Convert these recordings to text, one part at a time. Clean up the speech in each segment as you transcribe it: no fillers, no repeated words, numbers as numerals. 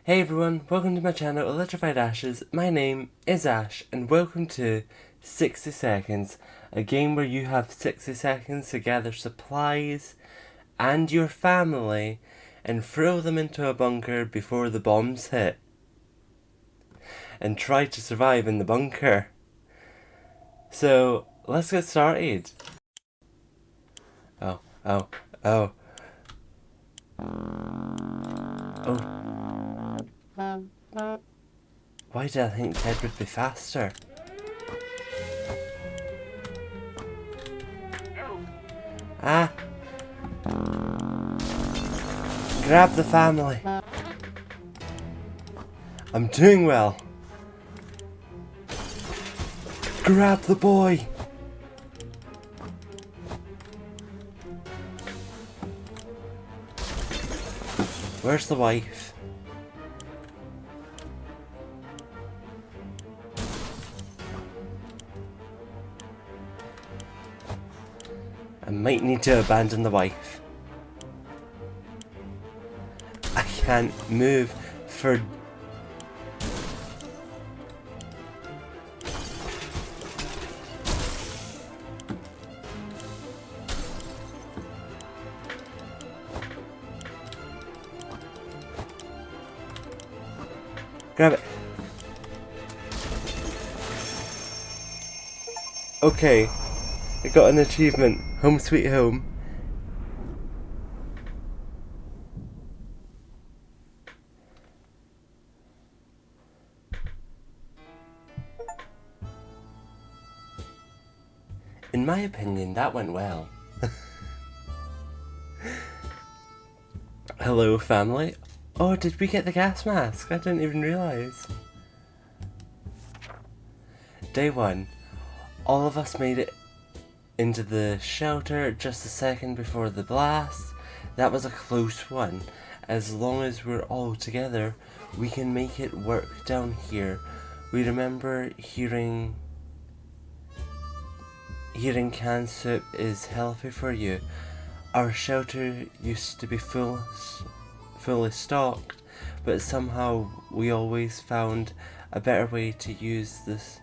Hey everyone, welcome to my channel Electrified Ashes. My name is Ash and welcome to 60 Seconds, a game where you have 60 seconds to gather supplies and your family and throw them into a bunker before the bombs hit. And try to survive in the bunker. So, let's get started. Oh. Why did I think Ted would be faster? Ah! Grab the family. I'm doing well. Grab the boy. Where's the wife? I might need to abandon the wife. I can't move for... Grab it. Okay, I got an achievement. Home sweet home. In my opinion, that went well. Hello, family. Oh, did we get the gas mask? I didn't even realise. Day 1. All of us made it into the shelter just a second before the blast. That was a close one. As long as we're all together, we can make it work down here. We remember hearing canned soup is healthy for you. Our shelter used to be fully stocked, but somehow we always found a better way to use this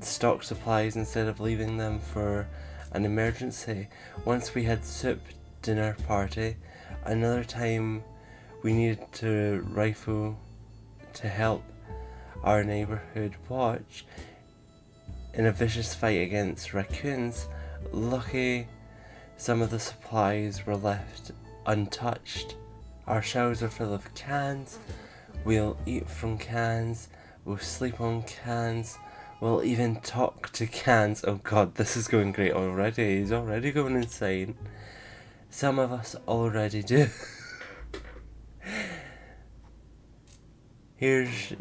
stock supplies instead of leaving them for an emergency. Once we had soup dinner party. Another time we needed to rifle to help our neighborhood watch in a vicious fight against raccoons. Lucky some of the supplies were left untouched. Our shelves are full of cans. We'll eat from cans. We'll sleep on cans. We'll even talk to cans. Oh god, this is going great already. He's already going insane. Some of us already do. There's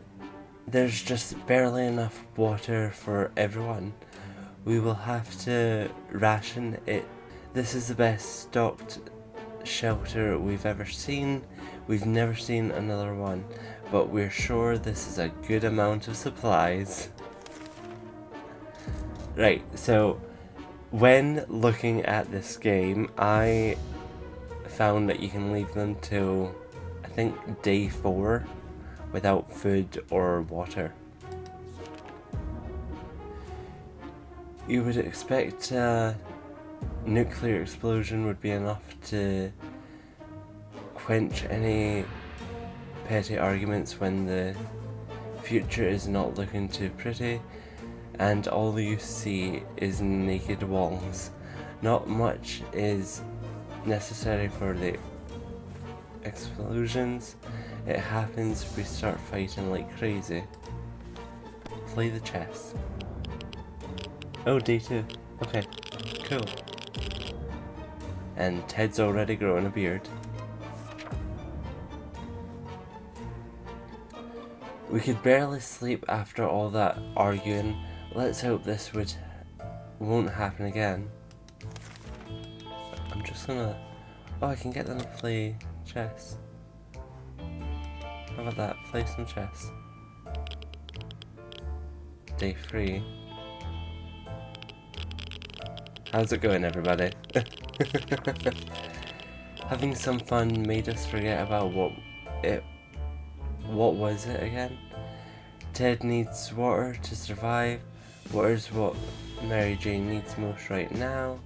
just barely enough water for everyone. We will have to ration it. This is the best stocked shelter we've ever seen. We've never seen another one, but we're sure this is a good amount of supplies. Right, so when looking at this game, I found that you can leave them till, I think, day 4 without food or water. You would expect a nuclear explosion would be enough to quench any petty arguments when the future is not looking too pretty and all you see is naked walls. Not much is necessary for the explosions. It happens, we start fighting like crazy. Play the chess. Oh, day 2. Okay, cool. And Ted's already growing a beard. We could barely sleep after all that arguing. Let's hope this won't happen again. I'm just gonna... Oh, I can get them to play chess. How about that? Play some chess. Day 3. How's it going, everybody? Having some fun made us forget about what was it again? Ted needs water to survive. Water's what Mary Jane needs most right now.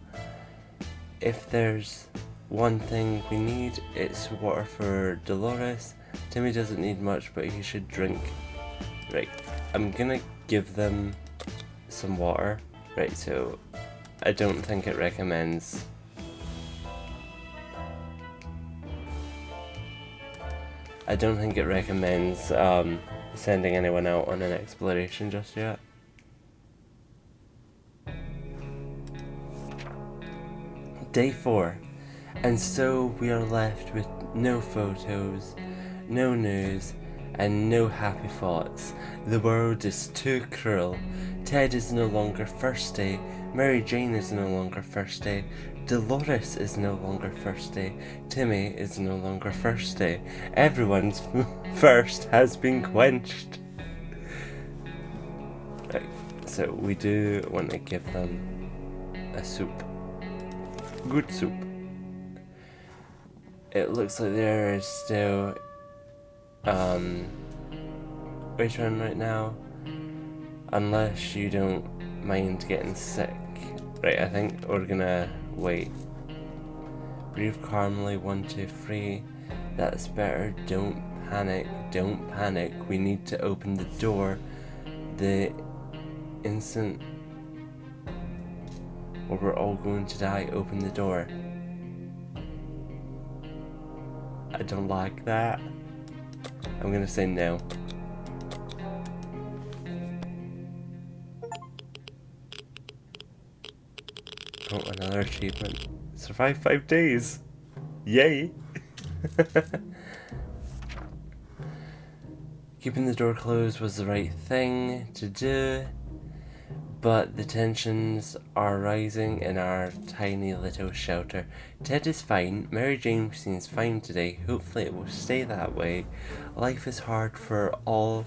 If there's one thing we need, it's water for Dolores. Timmy doesn't need much, but he should drink. Right, I'm gonna give them some water. Right, so I don't think it recommends. Sending anyone out on an exploration just yet. Day 4. And so we are left with no photos, no news, and no happy thoughts. The world is too cruel. Ted is no longer thirsty. Mary Jane is no longer thirsty. Dolores is no longer thirsty. Timmy is no longer thirsty. Everyone's thirst has been quenched. Right, so we do want to give them a soup. Good soup. It looks like there is still wait on right now, unless you don't mind getting sick. Right, I think we're gonna wait. Breathe calmly, 1, 2, 3. That's better. Don't panic. Don't panic. We need to open the door. The instant or we're all going to die. Open the door. I don't like that. I'm gonna say no. Oh, another achievement. Survive 5 days. Yay! Keeping the door closed was the right thing to do, but the tensions are rising in our tiny little shelter. Ted is fine. Mary Jane seems fine today. Hopefully it will stay that way. Life is hard for all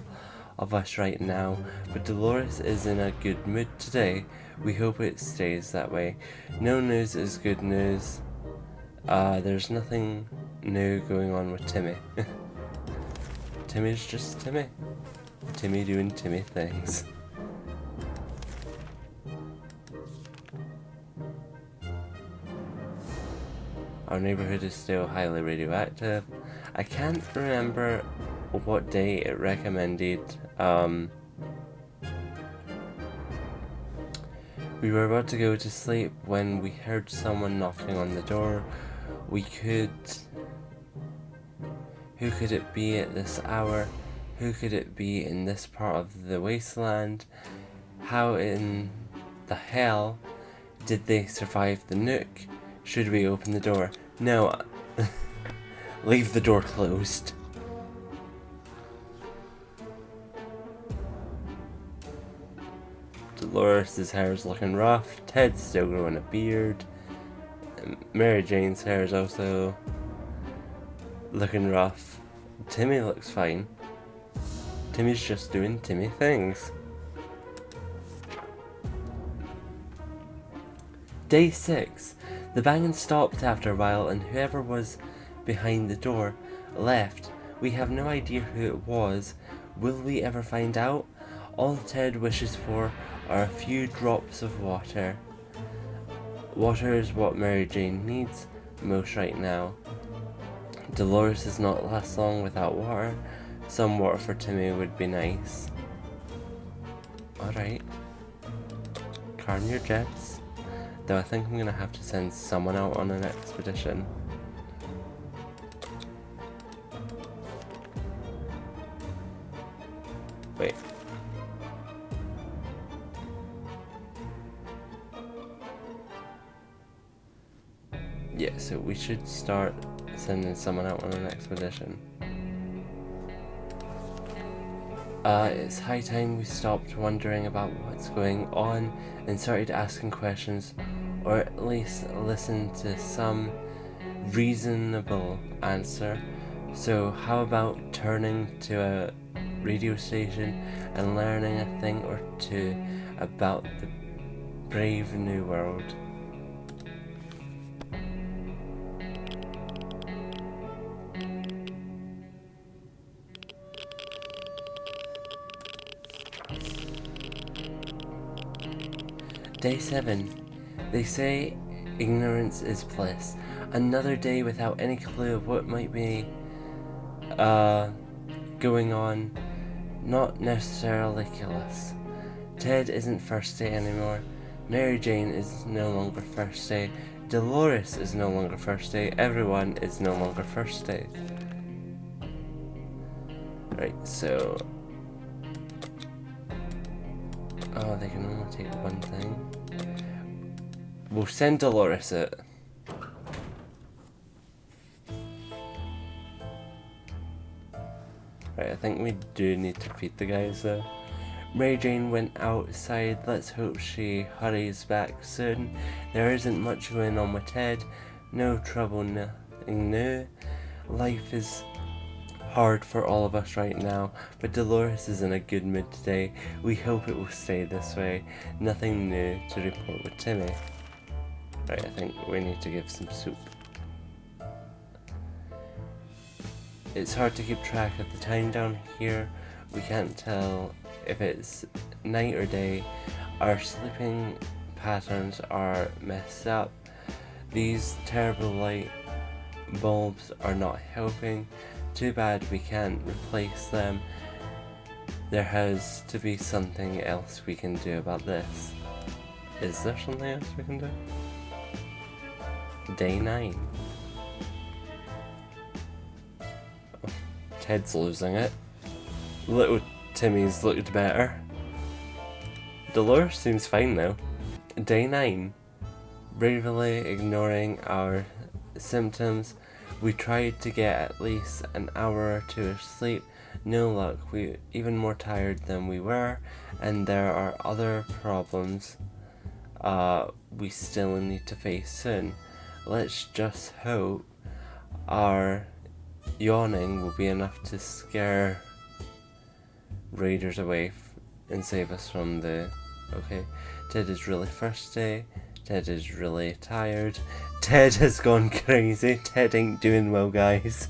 of us right now, but Dolores is in a good mood today. We hope it stays that way. No news is good news. There's nothing new going on with Timmy. Timmy's just Timmy. Timmy doing Timmy things. Our neighborhood is still highly radioactive. I can't remember what day it recommended. We were about to go to sleep when we heard someone knocking on the door. Who could it be at this hour? Who could it be in this part of the wasteland? How in the hell did they survive the nuke? Should we open the door? No. Leave the door closed. Dolores' hair is looking rough. Ted's still growing a beard. Mary Jane's hair is also looking rough. Timmy looks fine. Timmy's just doing Timmy things. Day 6. The banging stopped after a while and whoever was behind the door left. We have no idea who it was. Will we ever find out? All Ted wishes for are a few drops of water. Water is what Mary Jane needs most right now. Dolores does not last long without water. Some water for Timmy would be nice. Alright. Calm your jets. Though I think I'm gonna have to send someone out on an expedition. Wait. Yeah, so we should start sending someone out on an expedition. It's high time we stopped wondering about what's going on and started asking questions, or at least listen to some reasonable answer. So how about turning to a radio station and learning a thing or two about the brave new world? Day 7. They say ignorance is bliss. Another day without any clue of what might be going on. Not necessarily kill us. Ted isn't first day anymore. Mary Jane is no longer first day. Dolores is no longer first day. Everyone is no longer first day. Right, so... oh, they can only take one thing. We'll send Dolores out. Right, I think we do need to feed the guys though. Mary Jane went outside. Let's hope she hurries back soon. There isn't much going on with Ted. No trouble, nothing new. Life is hard for all of us right now, but Dolores is in a good mood today. We hope it will stay this way. Nothing new to report with Timmy. Right, I think we need to give some soup. It's hard to keep track of the time down here. We can't tell if it's night or day. Our sleeping patterns are messed up. These terrible light bulbs are not helping. Too bad we can't replace them. There has to be something else we can do about this. Is there something else we can do? Day 9. Oh, Ted's losing it. Little Timmy's looked better. Dolores seems fine now. Day 9. Bravely ignoring our symptoms, we tried to get at least an hour or two of sleep. No luck. We're even more tired than we were, and there are other problems we still need to face soon. Let's just hope our yawning will be enough to scare raiders away and save us from the... okay. Ted is really thirsty. Ted is really tired. Ted has gone crazy. Ted ain't doing well, guys.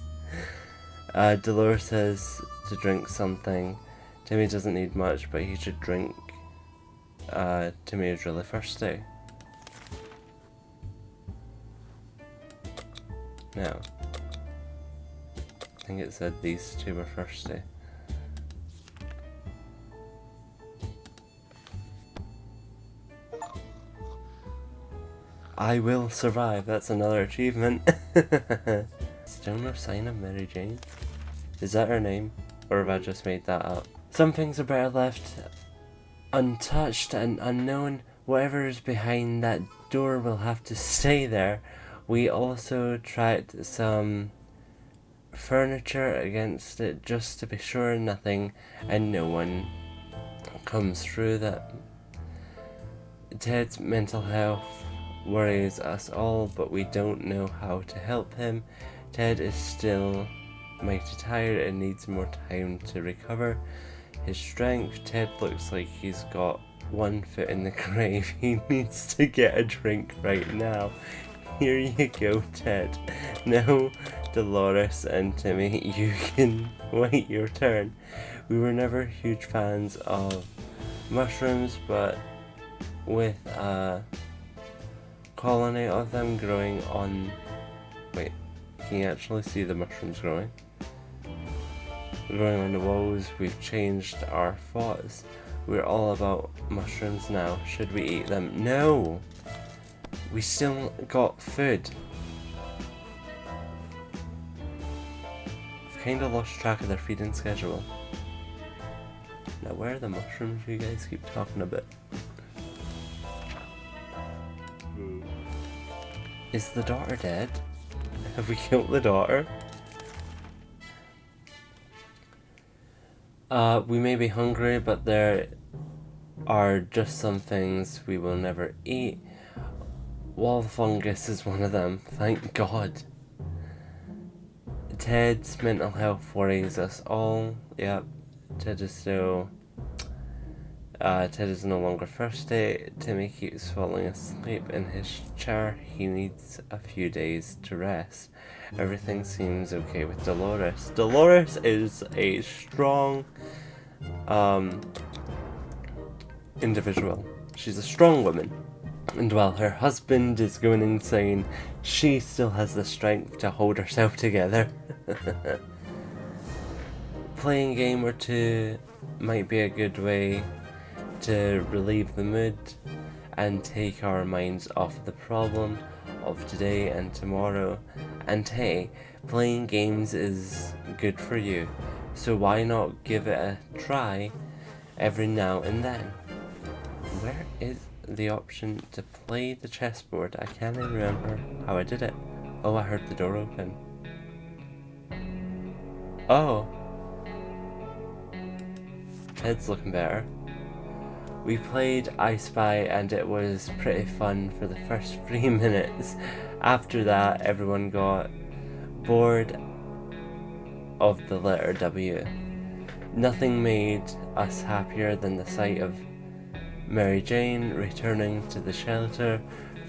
Dolores says to drink something. Timmy doesn't need much, but he should drink. Timmy is really thirsty. Now, I think it said these two were thirsty. I will survive, that's another achievement. Still no sign of Mary Jane? Is that her name? Or have I just made that up? Some things are better left untouched and unknown. Whatever is behind that door will have to stay there. We also tried some furniture against it just to be sure nothing and no one comes through that. Ted's mental health worries us all, but we don't know how to help him. Ted is still mighty tired and needs more time to recover his strength. Ted looks like he's got one foot in the grave. He needs to get a drink right now. Here you go, Ted. Now, Dolores and Timmy, you can wait your turn. We were never huge fans of mushrooms, but with a colony of them growing on... wait, can you actually see the mushrooms growing? Growing on the walls, we've changed our thoughts. We're all about mushrooms now. Should we eat them? No! We still got food. I've kinda lost track of their feeding schedule. Now where are the mushrooms you guys keep talking about? Is the daughter dead? Have we killed the daughter? We may be hungry, but there are just some things we will never eat. Wall fungus is one of them, thank God. Ted's mental health worries us all. Yep, Ted is still... Ted is no longer thirsty. Timmy keeps falling asleep in his chair. He needs a few days to rest. Everything seems okay with Dolores. Dolores is a strong individual. She's a strong woman. And while her husband is going insane, she still has the strength to hold herself together. Playing a game or two might be a good way to relieve the mood and take our minds off the problem of today and tomorrow. And hey, playing games is good for you, so why not give it a try every now and then? Where is the option to play the chessboard? I can't even remember how I did it. Oh, I heard the door open. Oh, Ted's looking better. We played I Spy and it was pretty fun for the first 3 minutes. After that, everyone got bored of the letter W. Nothing made us happier than the sight of Mary Jane returning to the shelter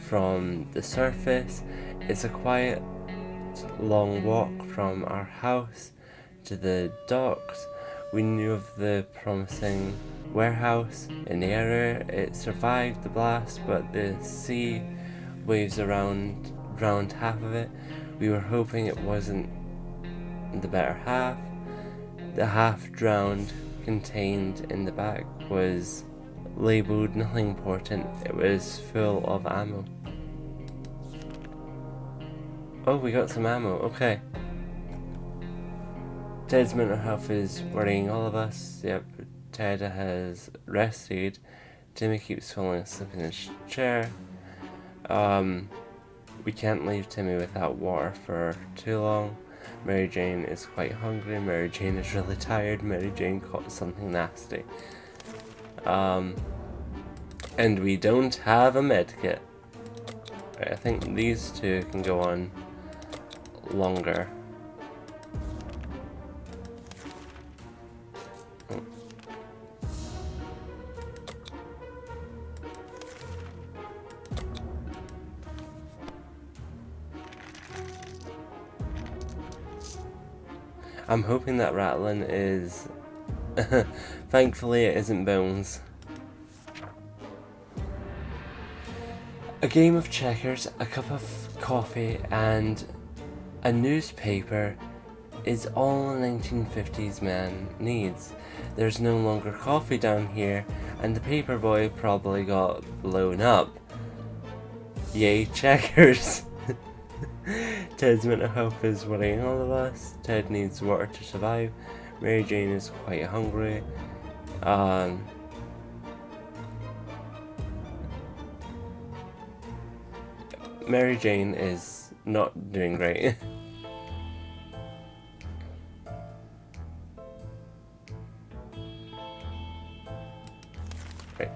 from the surface. It's a quiet, long walk from our house to the docks. We knew of the promising warehouse in the area. It survived the blast, but the sea waves drowned half of it. We were hoping it wasn't the better half. The half drowned contained in the back was labelled nothing important. It was full of ammo. Oh, we got some ammo, okay. Ted's mental health is worrying all of us. Yep, Ted has rested. Timmy keeps falling asleep in his chair. We can't leave Timmy without water for too long. Mary Jane is quite hungry. Mary Jane is really tired. Mary Jane caught something nasty. And we don't have a medkit. Right, I think these two can go on longer. I'm hoping that rattling is... Thankfully it isn't bones. A game of checkers, a cup of coffee and a newspaper is all a 1950s man needs. There's no longer coffee down here and the paper boy probably got blown up. Yay, checkers! Ted's mental health is worrying all of us. Ted needs water to survive. Mary Jane is quite hungry. Mary Jane is not doing great. Right.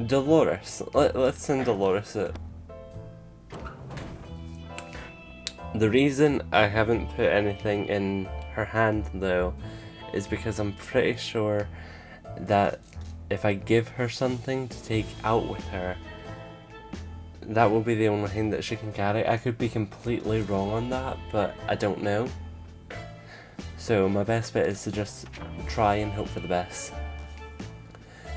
Dolores. Let's send Dolores it. The reason I haven't put anything in her hand though is because I'm pretty sure that if I give her something to take out with her, that will be the only thing that she can carry. I could be completely wrong on that, but I don't know. So my best bet is to just try and hope for the best.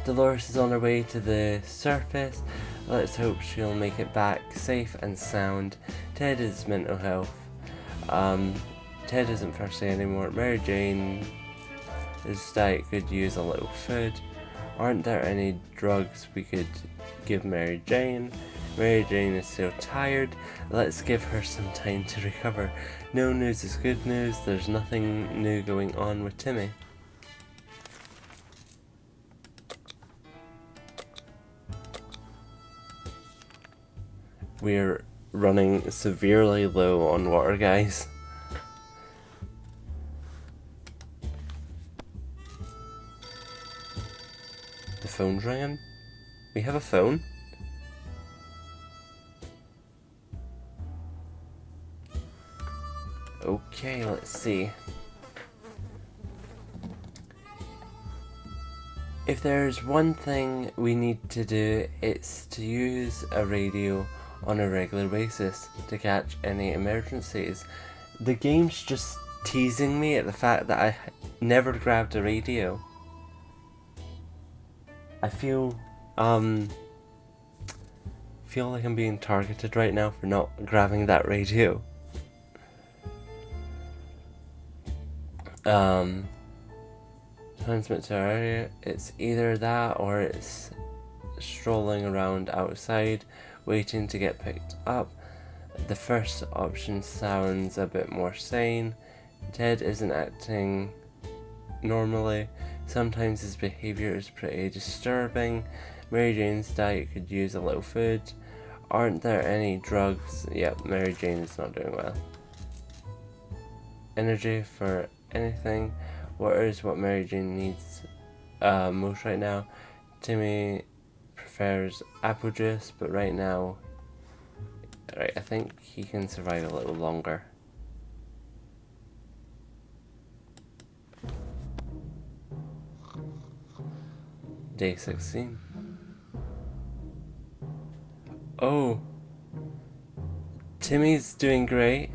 Dolores is on her way to the surface. Let's hope she'll make it back safe and sound. Ted is mental health. Ted isn't thirsty anymore. Mary Jane is diet could use a little food. Aren't there any drugs we could give Mary Jane? Mary Jane is still tired. Let's give her some time to recover. No news is good news. There's nothing new going on with Timmy. We're running severely low on water, guys. The phone's ringing. We have a phone? Okay, let's see. If there's one thing we need to do, it's to use a radio on a regular basis to catch any emergencies. The game's just teasing me at the fact that I never grabbed a radio. I feel like I'm being targeted right now for not grabbing that radio. Transmit to our area. It's either that or it's strolling around outside waiting to get picked up. The first option sounds a bit more sane. Ted isn't acting normally. Sometimes his behaviour is pretty disturbing. Mary Jane's diet could use a little food. Aren't there any drugs? Yep, Mary Jane is not doing well. Energy for anything. Water is what Mary Jane needs most right now. Timmy prefers apple juice, but right now, I think he can survive a little longer. Day 16. Oh, Timmy's doing great.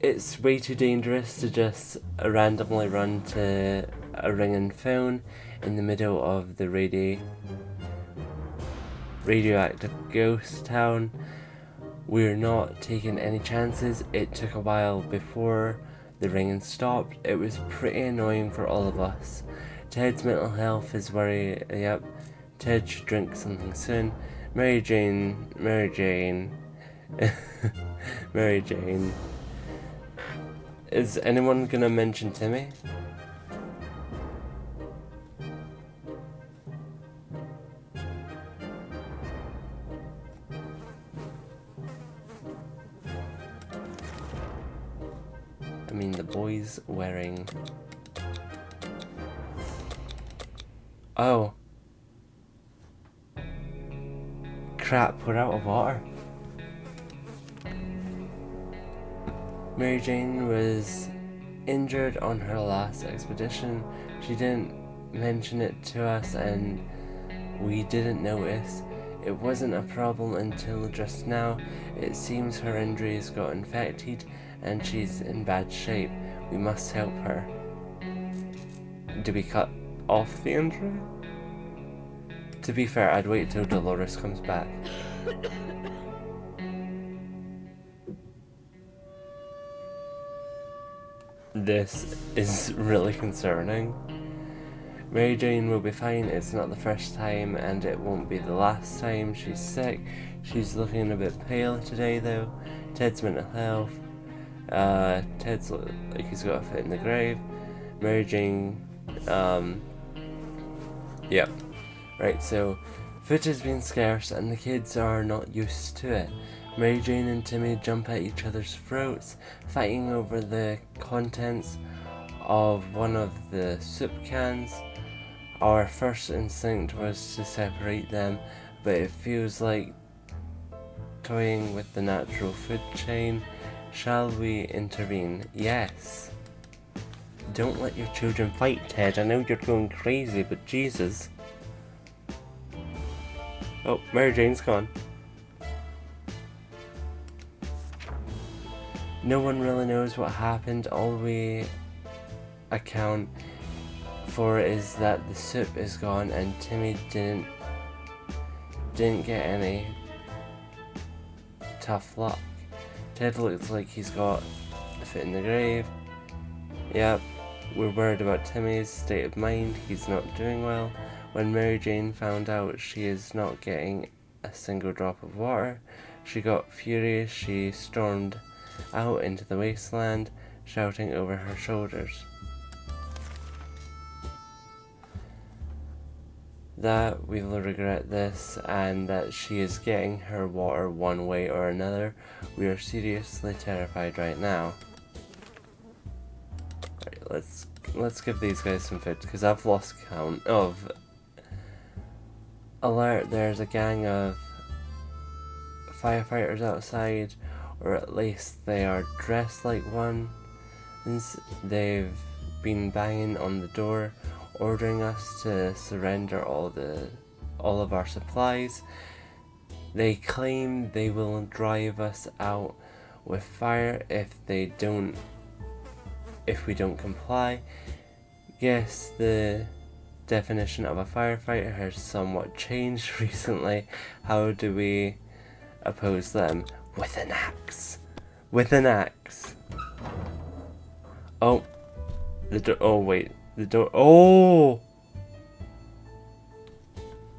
It's way too dangerous to just randomly run to a ringing phone in the middle of the radioactive ghost town. We're not taking any chances. It took a while before the ringing stopped. It was pretty annoying for all of us. Ted's mental health is worrying. Yep, Ted should drink something soon. Mary Jane. Mary Jane. Is anyone gonna mention Timmy? I mean, the boy's wearing... Oh. Crap, we're out of water. Mary Jane was injured on her last expedition. She didn't mention it to us and we didn't notice. It wasn't a problem until just now. It seems her injuries got infected and she's in bad shape. We must help her. Do we cut off the injury? To be fair, I'd wait till Dolores comes back. This is really concerning. Mary Jane will be fine. It's not the first time and it won't be the last time she's sick. She's looking a bit pale today though. Ted's mental health. Ted's like he's got a foot in the grave. Mary Jane, yep. Right, so food has been scarce and the kids are not used to it. Mary Jane and Timmy jump at each other's throats, fighting over the contents of one of the soup cans. Our first instinct was to separate them, but it feels like toying with the natural food chain. Shall we intervene? Yes. Don't let your children fight, Ted. I know you're going crazy, but Jesus. Oh, Mary Jane's gone. No one really knows what happened. All we account for is that the soup is gone and Timmy didn't get any tough luck. Ted looks like he's got a foot in the grave. Yep, we're worried about Timmy's state of mind. He's not doing well. When Mary Jane found out she is not getting a single drop of water, she got furious. She stormed out into the wasteland, shouting over her shoulders that we will regret this and that she is getting her water one way or another. We are seriously terrified right now. Right, let's give these guys some food because I've lost count of. Alert, there's a gang of firefighters outside, or at least they are dressed like one. They've been banging on the door, ordering us to surrender all of our supplies. They claim they will drive us out with fire if we don't comply. Guess the definition of a firefighter has somewhat changed recently. How do we oppose them? With an axe. With an axe. Oh. The door. Oh, wait. The door. Oh!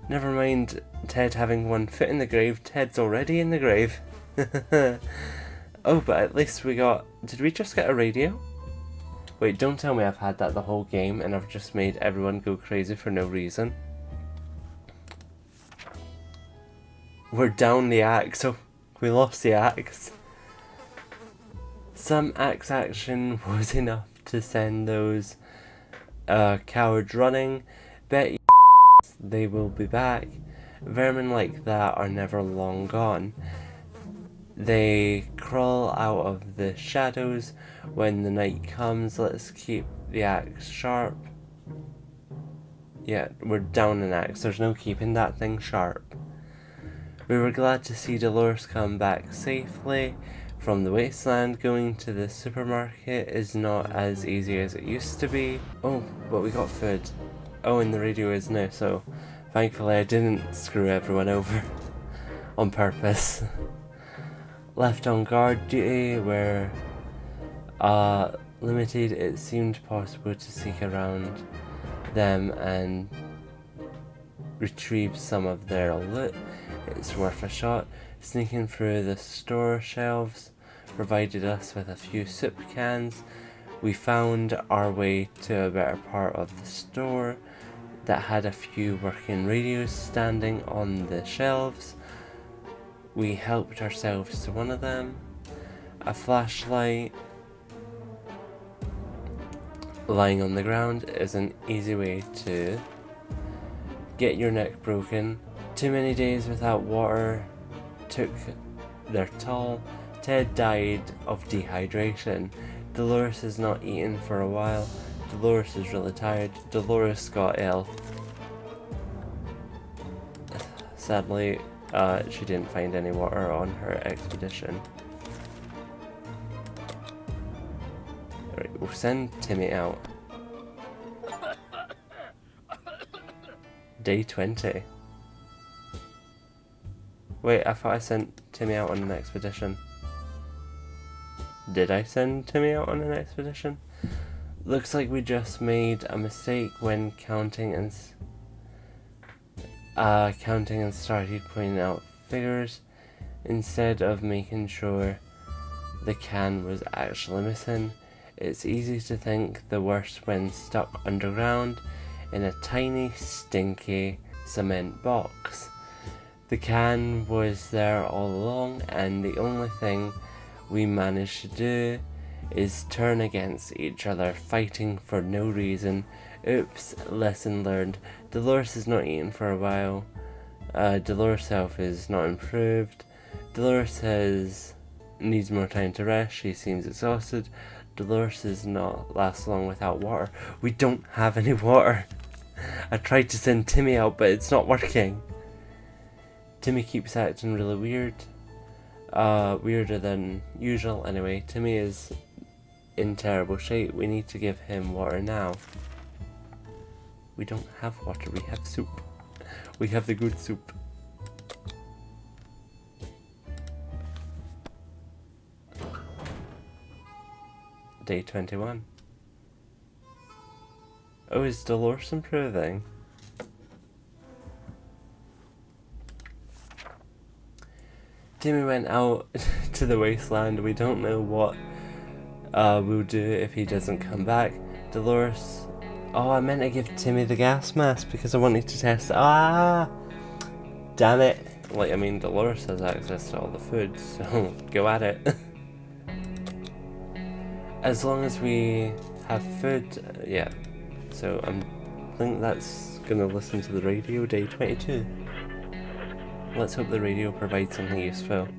Never mind Ted having one foot in the grave. Ted's already in the grave. Oh, but at least we got... Did we just get a radio? Wait, don't tell me I've had that the whole game and I've just made everyone go crazy for no reason. We're down the axe. Oh, we lost the axe. Some axe action was enough to send those cowards running. Bet they will be back. Vermin like that are never long gone. They crawl out of the shadows when the night comes. Let's keep the axe sharp. Yeah, we're down an axe. There's no keeping that thing sharp. We were glad to see Dolores come back safely from the wasteland. Going to the supermarket is not as easy as it used to be. Oh, but we got food. Oh, and the radio is now, so thankfully I didn't screw everyone over on purpose. Left on guard duty where limited, it seemed possible to seek around them and retrieve some of their loot. It's worth a shot. Sneaking through the store shelves provided us with a few soup cans. We found our way to a better part of the store that had a few working radios standing on the shelves. We helped ourselves to one of them. A flashlight lying on the ground is an easy way to get your neck broken. Too many days without water took their toll. Ted died of dehydration. Dolores has not eaten for a while. Dolores is really tired. Dolores got ill. Sadly, she didn't find any water on her expedition. Alright, we'll send Timmy out. Day 20. Wait, I thought I sent Timmy out on an expedition. Did I send Timmy out on an expedition? Looks like we just made a mistake when counting and started pointing out figures instead of making sure the can was actually missing. It's easy to think the worst when stuck underground in a tiny, stinky cement box. The can was there all along, and the only thing we managed to do is turn against each other, fighting for no reason. Oops, lesson learned. Dolores has not eaten for a while. Dolores' health is not improved. Dolores needs more time to rest. She seems exhausted. Dolores does not last long without water. We don't have any water. I tried to send Timmy out, but it's not working. Timmy keeps acting really weird. Weirder than usual. Anyway, Timmy is in terrible shape. We need to give him water now. We don't have water, we have soup. We have the good soup. Day 21. Oh, is Dolores improving? Timmy went out to the wasteland. We don't know what we'll do if he doesn't come back. Dolores... Oh, I meant to give Timmy the gas mask because I wanted to test it. Ah! Damn it. Like, I mean, Dolores has access to all the food, so go at it. As long as we have food, yeah. So I think that's gonna listen to the radio. Day 22. Let's hope the radio provides something useful.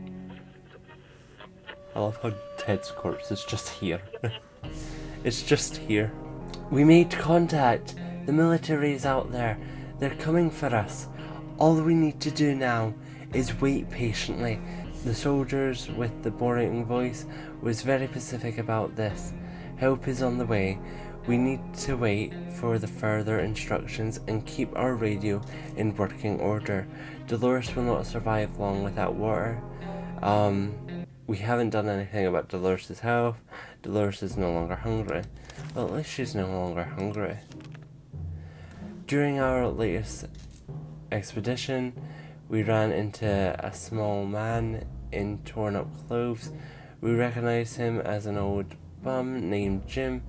I love how Ted's corpse is just here. It's just here. We made contact. The military's out there. They're coming for us. All we need to do now is wait patiently. The soldiers with the boring voice was very specific about this. Help is on the way. We need to wait for the further instructions and keep our radio in working order. Dolores will not survive long without water. We haven't done anything about Dolores' health. Dolores is no longer hungry. Well, at least she's no longer hungry. During our latest expedition, we ran into a small man in torn up clothes. We recognized him as an old bum named Jim,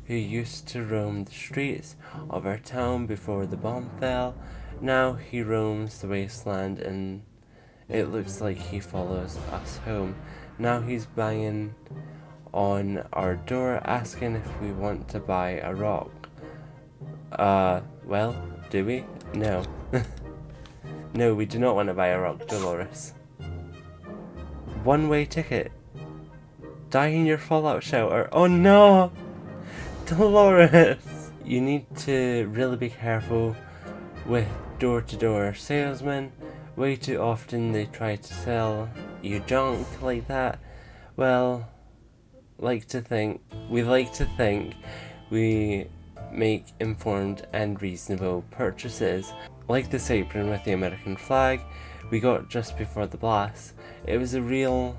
who used to roam the streets of our town before the bomb fell. Now he roams the wasteland and it looks like he follows us home. Now he's banging on our door asking if we want to buy a rock. Well, do we? No. No, we do not want to buy a rock, Dolores. One-way ticket. Die in your fallout shelter. Oh no! Dolores! You need to really be careful with door-to-door salesmen. Way too often they try to sell you junk like that. Well, we like to think we make informed and reasonable purchases. Like this apron with the American flag we got just before the blast. It was a real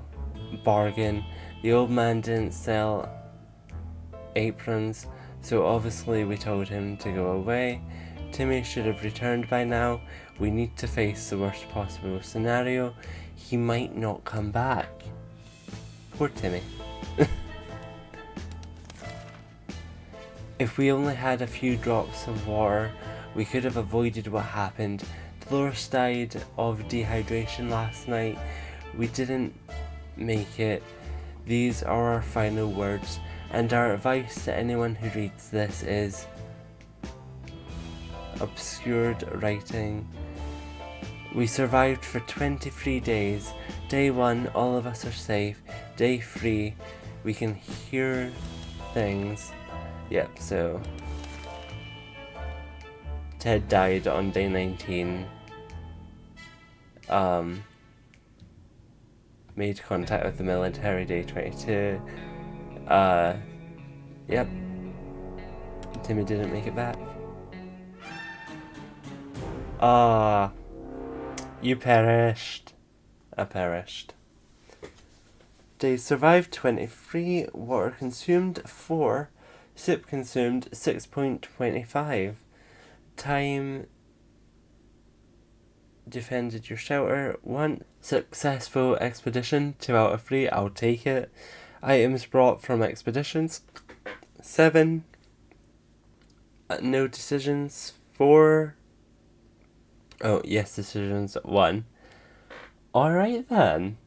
bargain. The old man didn't sell aprons, so obviously we told him to go away. Timmy should have returned by now. We need to face the worst possible scenario. He might not come back. Poor Timmy. If we only had a few drops of water, we could have avoided what happened. Dolores died of dehydration last night. We didn't make it. These are our final words, and our advice to anyone who reads this is obscured writing. We survived for 23 days. Day 1, all of us are safe. Day 3, we can hear things. Yep, so Ted died on day 19. Made contact with the military day 22. Yep. Timmy didn't make it back. You perished. I perished. Days survived 23, water consumed 4, soup consumed 6.25. Time defended your shelter 1. Successful expedition 2 out of 3. I'll take it. Items brought from expeditions 7. No decisions 4. Oh yes, decisions 1. Alright then.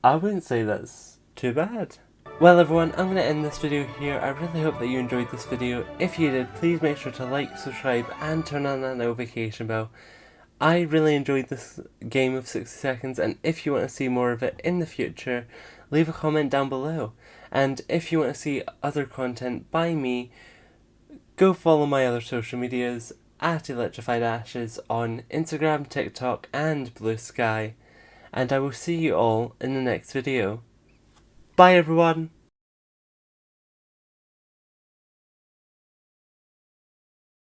I wouldn't say that's too bad. Well everyone, I'm going to end this video here. I really hope that you enjoyed this video. If you did, please make sure to like, subscribe and turn on that notification bell. I really enjoyed this game of 60 seconds, and if you want to see more of it in the future, leave a comment down below. And if you want to see other content by me, go follow my other social medias at Electrified Ashes on Instagram, TikTok and Blue Sky. And I will see you all in the next video. Bye everyone!